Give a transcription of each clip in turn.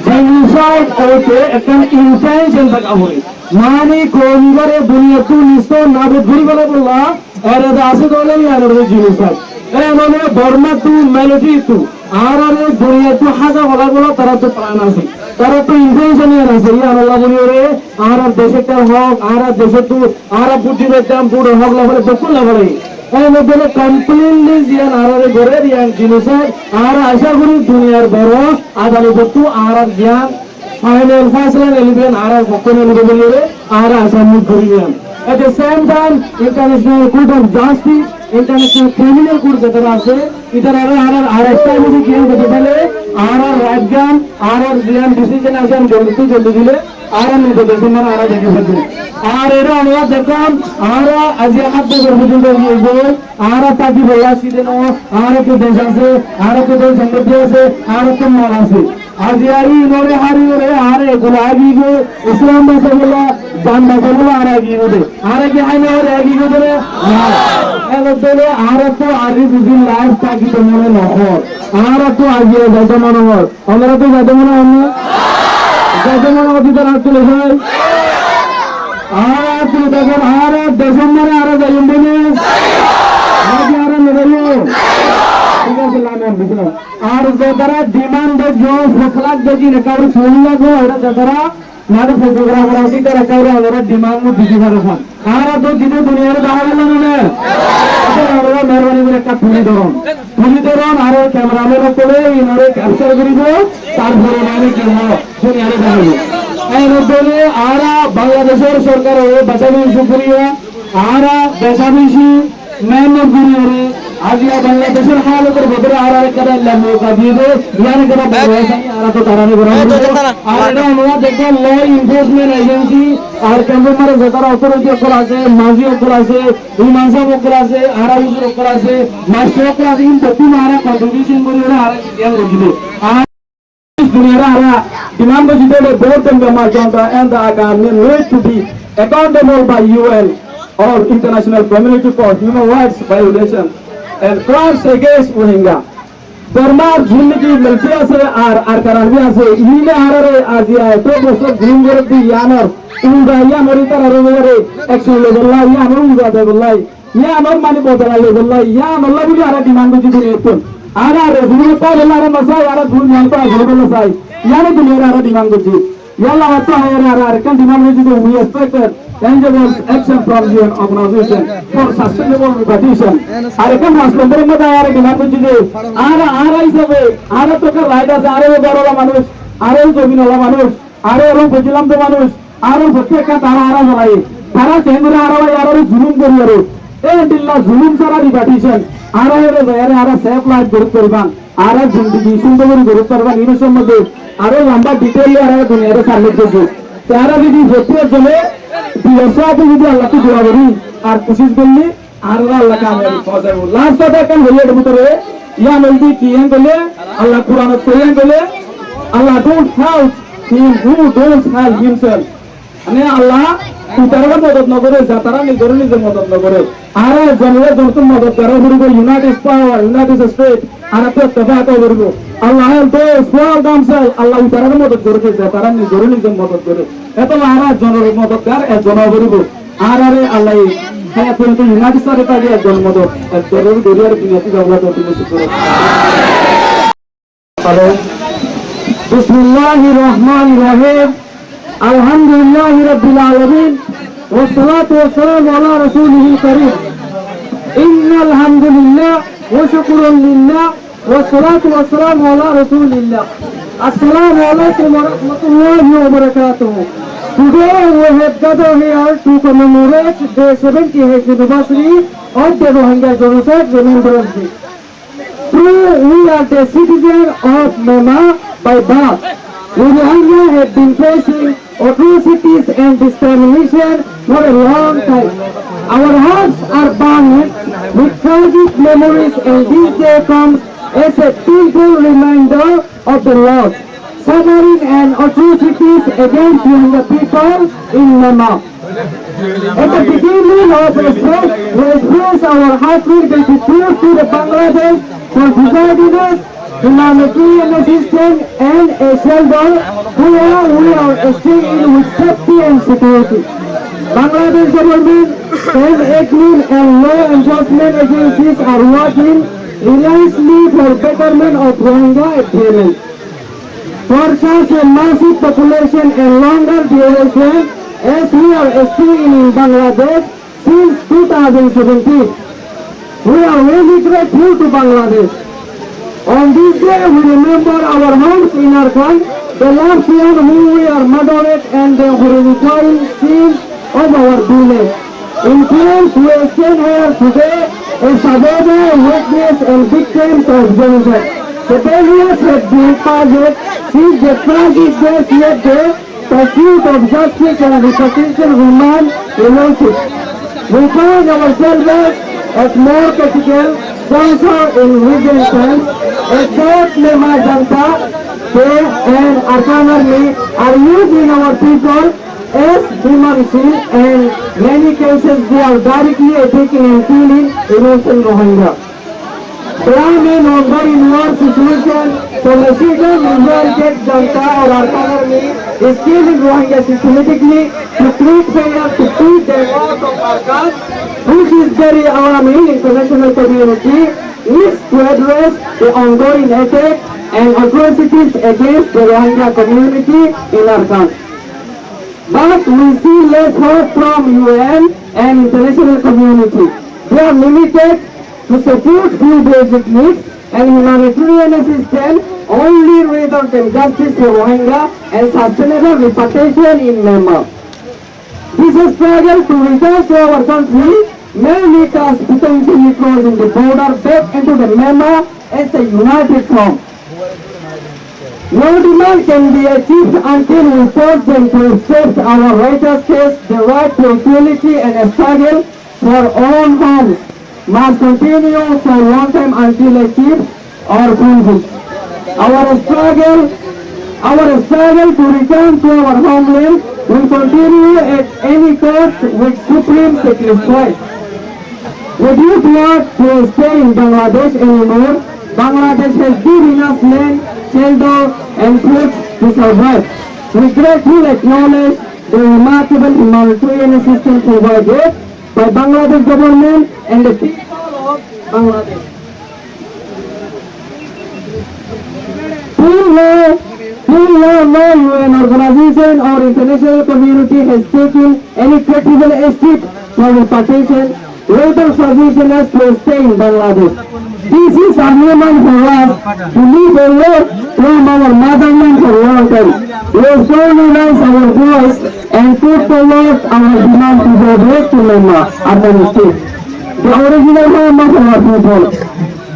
Genocide হইতে একটা intention থাকা হয় মানে কোন করে দুনিয়া তু নিস্তো নাবুদ ঘুরি বলে বললা এর আছে দলে আর জেনোসাইড মানে বর্মা তু মেলোডি তু আর দুনিয়া তু হাজা বলা বলা তারা তো প্রাণ আছে তারা তো ইন্টেনশন এর আছে আর আল্লাহ বলি রে আর দেশে কার হক আর দেশে তু আর বুদ্ধির দাম পুরো হক লাগলে দখল লাগলে এই মধ্যে কমপ্লিটলি জিয়ান আরারে ঘরে রিয়ান জেনোসাইড আর আশা করি দুনিয়ার বড় আদালত তু আর জ্ঞান ফাইনাল ফয়সালা নেবেন আর পক্ষে নেবেন আর আসামি করিবেন at the same time international court of justice international criminal court যেটা আছে ইতার আর স্টাইল যদি কি হতে পারে আর রাজ্যান আর জিয়ান ডিসিশন আসেন জলদি দিলে আর নিতে দেবেন না আর দেখে ফেলবেন আর এরা আমরা দেখলাম আর আজি আমাদের পর্যন্ত গিয়ে আর তাকি বলা সিদেন আর কি দেশ আছে আর কি দেশ সমৃদ্ধ আছে আর কি মাল আছে আজি আই নরে হারি রে আর এগুলো আগি গো ইসলাম ভাষা বলা জান ভাষা বলা আর আগি গো আর কি আই নরে আগি গো রে এলো দলে আর তো আরি বুঝিন লাইফ তাকি তো মনে নহর আর তো আজি যাতে মনে হর আমরা তো যাতে মনে হর যাতে মনে অধিকার আর তুলে যায় আর তুলে দেখেন আর দেশের মানে আর যাইবেন বলে আজি আর নেবেন ঠিক আছে লাগান বুঝলাম আর যারা ডিমান্ড जो ফসলাক দেখি না কারো ফোন লাগো এটা যারা নারে ফটোগ্রাফার আছে তারা কারো আমরা ডিমান্ড মু দিতে পারো আর তো দিনে দুনিয়ার দাঁড়ালে না আমরা মেহরবানি করে একটা তুলি ধরুন আর ক্যামেরাম্যান করে ইনারে ক্যাপচার করিব তারপরে মানে কি হয় দুনিয়ারে দাঁড়াবো এই মধ্যে আর বাংলাদেশের সরকার বাঁচানো শুকরিয়া আর দেশাবিষী মেহনত করিয়ে আজি বাংলাদেশের হালতের ভিতরে আর একটা মৌকা দিয়ে দে ইয়ার একটা আর তো তারা আর এটা আমরা দেখলাম ল এনফোর্সমেন্ট এজেন্সি আর কেন্দ্রের যারা অথরিটি অকল আছে মাঝি অকল আছে ইমাম সাহেব অকল আছে আর হুজুর অকল আছে মাস্টার অকল আছে কিন্তু তুমি আর কন্ট্রিবিউশন করে আর ইয়ার দিবে আর দুনিয়ার আর ডিমান্ড দিতে both of them are joined and the government need to be accountable by UN or international community for human rights violation and crimes against Rohingya. Burmaর জিন্দেগি মিলতে আছে আর কারণে আছে ইনে আরে আজিয়া তো বছর দিন করে দি ইয়ানর উড়া ইয়া মরি তার আরে অ্যাকশন লেভেল্লা ইয়া আমর উড়া দেবল্লা ইয়া আমর মানে বদলা লেভেল্লা ইয়া আল্লাহ বলি আর ডিমান্ড দিতে এতন আর রেজুলে পারে আর মাসাই আর দুল মানতা গরবল সাই ইয়ারে দুনিয়ার আর ডিমান্ড দিতে ইয়াল্লা হতো আর কান ডিমান্ড দিতে we expected tangible action from the organization for sustainable reputation আর এখন রাষ্ট্রের মধ্যে আর ডিমান্ড দিতে আর হিসাবে আর তো কার রাইট আছে আর বড়লা মানুষ আর জমিনওয়ালা মানুষ আর বুঝলাম তো মানুষ আর প্রত্যেকটা তারা আর জ্বালাই তারা কেন্দ্র আর জুলুম করি এই দিল্লা জুলুম সারা রিপার্টিশন আর আর সেফ লাইফ গড়ে করবান আর জিন্দেগি সুন্দর করে গড়ে করবান এর সম্বন্ধে আরো লম্বা ডিটেইল আর দুনিয়ার সামনে দেখো তারা যদি ভেতরে জমে দিয়াসাতে যদি আল্লাহকে দোয়া করি আর কোশিশ করলে আর আল্লাহ কামিয়াবি পৌঁছাবো লাস্ট কথা কেন বলি এর ভিতরে ইয়া নলদি কি এন বলে আল্লাহ কুরআনে কইলেন বলে Allah don't help him who don't help himself মানে আল্লাহ তারা মদত না করে যারা নিজে মদত না করে আর জনগণের যত মদত করা করব ইউনাইটেড পাওয়ার ইউনাইটেড স্টেট আর তো তফাত করব আল্লাহ তো স্পল দামসাল আল্লাহ তারা মদত করে যারা নিজে মদত করে এত আর জনগণের মদত কর জন করব আর আল্লাহ হ্যাঁ তো ইউনাইটেড স্টেট থেকে একজন মদত জরুরি দরিয়ার বিনতি আল্লাহ তো তুমি শুকর হ্যালো বিসমিল্লাহির রহমানির রহিম আলহামদুলিল্লাহি রাব্বিল আলামিন والصلاه والسلام على رسوله الكريم ان الحمد لله وشكر لله والصلاه والسلام على رسول الله السلام عليكم ورحمه الله وبركاته. Today we have gathered here to commemorate the 70th anniversary of the Rohingya Genocide Remembrance Day. True, we are the citizens of Myanmar by birth. Rohingya have been facing atrocities and discrimination for a long time. Our hearts are burdened with tragic memories, and this day comes as a painful reminder of the loss, suffering and atrocities against Rohingya people in Myanmar. At the beginning of we express our heartfelt gratitude to the Bangladesh for providing us humanitarian assistance and a shelter where we are staying with safety and security. Bangladesh government, state admin and law enforcement agencies are working relentlessly for betterment of Rohingya experience. For such a massive population and longer duration as we are staying in Bangladesh since 2017, we are very grateful to Bangladesh. On this day, we remember our homes in Arkan, the loved one who we are murdered and the horrifying scenes of our village. In claims, we stand here today as survivor, witness and victims of genocide. The barriers have been passed since the tragic days yet the pursuit of justice and restitution remain elusive. We find ourselves as more critical sponsor in recent times, as both Lema Janta and Arkan Army are used in our people as human shield, and many cases they are directly attacking and killing innocent Rohingya. Blame an ongoing war situation, so the Sudan United Janta or Arkan Army is killing Rohingya systematically to create failure to feed the work of Arkan, which is very alarming. International community needs to address the ongoing attack and atrocities against the Rohingya community in Arkan. But we see less hope from UN and international community. They are limited to support few basic needs and humanitarian assistance only result in justice for Rohingya and sustainable repatriation in Myanmar. This struggle to return to our country may lead us potentially crossing the border back into the Myanmar as a united front. No demand can be achieved until we force them to accept our righteous case, the right to equality and a struggle for own homes must continue for a long time until achieved or fulfilled. Our struggle to return to our homeland will continue at any cost with supreme sacrifice. We do not to stay in Bangladesh anymore. Bangladesh has given us land, shelter and food to survive. We gratefully acknowledge the remarkable humanitarian assistance provided by Bangladesh government and the people of Bangladesh. Till now, no UN organization or international community has taken any credible step for repatriation, rather suggesting us to stay in Bangladesh. This is a moment for us to live away from our motherland for a long time. We strongly raise our voice and put forward our demand to go back to Myanmar, Arkan State, the original home of our people.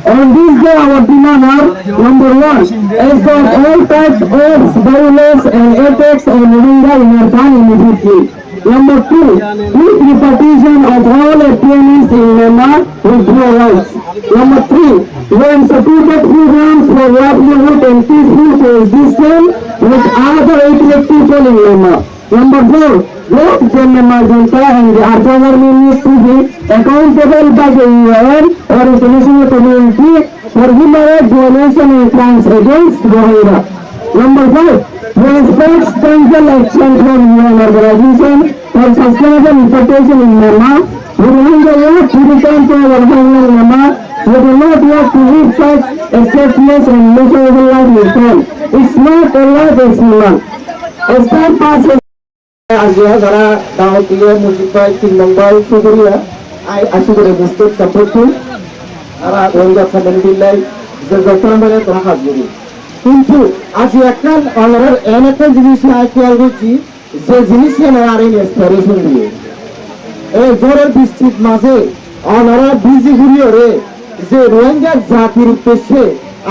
On this day, our demand are: number one, as that all types of violence and attacks on Rohingya in Arkan immediately. Number two, quick repatriation of all detainees in Myanmar with due rights. Number three, when supported programs for livelihood and peaceful coexistence with other ethnic people in Myanmar. Number four, both the Myanmar Junta and the Arkan Army need to be accountable by the UN or international community for human rights violation and crimes against Rohingya. Number five, we expect potential action from UN organization for sustainable repatriation in Myanmar. We Rohingya want to return to our homeland Myanmar. We do not want to live such a stateless and miserable life in return. It's not a life as human. As time passes, আজিয়া যারা দাওয়াত দিয়ে মুজিব ভাই 3 নম্বর সুদরিয়া আশি করে বুঝতে support আর রোহিঙ্গা ফ্যামিলিলাই যে জটনারে তোরা Hajri কিন্তু আজ একটা অনার এন একটা জিনিস খেয়াল করছি যে জিনিস আর এই ইন্সপিরেশন দিয়ে এই জোরের বৃষ্টির মাঝে অনারা বিজি ঘুরিয়ে রে যে রোহিঙ্গা জাতির উদ্দেশ্যে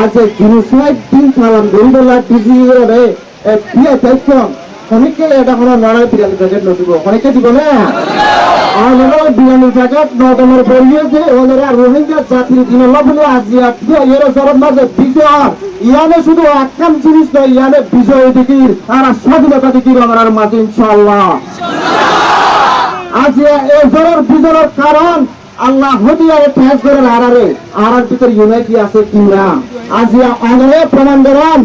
আজ জিনিসই দিন কালাম দরিদ্র বিজি রে পিয়া তাইকম অনেকে এটা কোনো লড়াই বিরানি প্যাকেট নতুব অনেকে দিব না আর বিরানি প্যাকেট নদমের বলিয়েছে ওনারা রোহিঙ্গা জাতির দিন বলে আজিয়া এর সরব মাঝে বিজয় ইয়ানে শুধু একদম জিনিস নয় ইয়ানে বিজয় দিকির আর স্বাধীনতা দিকির আমার মাঝে ইনশাআল্লাহ আজিয়া এই জোরের বিজয়ের কারণ আল্লাহ হদিয়ারে ঠেস করে আরারে আরার ভিতর ইউনাইটি আছে কিনা আজিয়া অনরে প্রমাণ করেন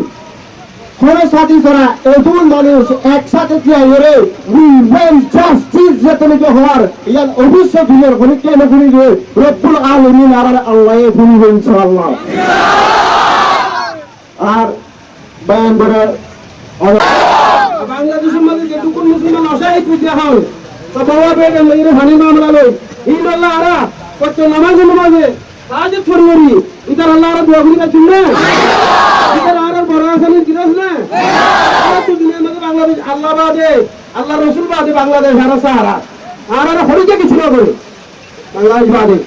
কোন সাথী ছাড়া এদুল মানুষ একসাথে কি হরে উই ওয়েন জাস্টিস যেতনে কি হওয়ার ইয়ান অবশ্য দুনিয়ার ঘরে কেন ঘুরি রে রব্বুল আলামিন আরার আল্লাহ এ ঘুরি ইনশাআল্লাহ আর বয়ান করে বাংলাদেশের মধ্যে যেটুকু মুসলমান অসহায়িত হইতে হয় তো বাবা বেটা লইরে ভানি মামলা লই ইন আল্লাহ আরা কত নামাজে হাজত ফরমারি ইদার আল্লাহ আরা দোয়া করি কাছেন না ইদার আরা বড় আসানের কিরাস না আর তো দুনিয়ার মধ্যে বাংলাদেশ আল্লাহ বাদে আল্লাহ রাসূল বাদে বাংলাদেশ আর সাহারা আর আর হরিকে কিছু না করে বাংলাদেশ বাদে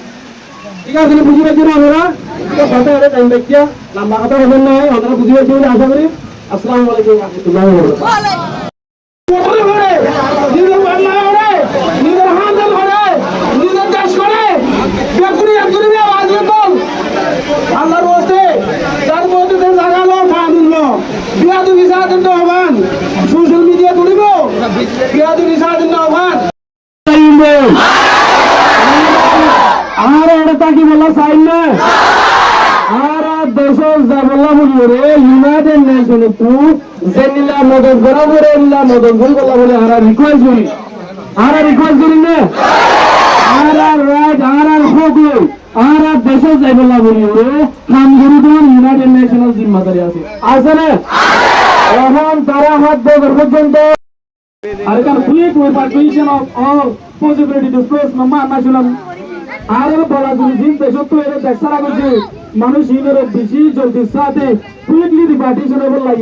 ঠিক আছে বুঝি পাইছি না আমরা তো কথা এটা টাইম দেখিয়া লম্বা কথা বলবেন না আপনারা বুঝি পাইছি বলে আশা করি আসসালামু আলাইকুম ওয়া রাহমাতুল্লাহি ওয়া বারাকাতুহু নিজের বাংলা করে নিজের হান্দাল করে নিজের দেশ করে বেকুনি একজনই আওয়াজ তোল আল্লাহর ওয়াস্তে তার মধ্যে তো লাগালো ফাদিল বিয়াদু বিসাদের নহমান সোশ্যাল মিডিয়া তুলিব বিয়াদু বিসাদের নহমান আর এটা তাকি বলা চাই না আর দেশ যা বললাম বলে ইউনাইটেড নেশন তু জেনিলা মদত করা বলে নিলা মদত করি বলা বলে আর রিকোয়েস্ট করি না আর রাইট আর হোক আর দেশ যাই বলা বলি কাম করি তোমার ইউনাইটেড নেশনাল জিম্মাদারি আছে না এখন তারা হাত দেওয়ার পর্যন্ত আর কার quick partition of all possibility to space মামা নাশনাল আর বলা যদি দেশত এর দেশারা করছে মানুষ ইনের বেশি জলদির সাথে কুইকলি রিপার্টিশন বলা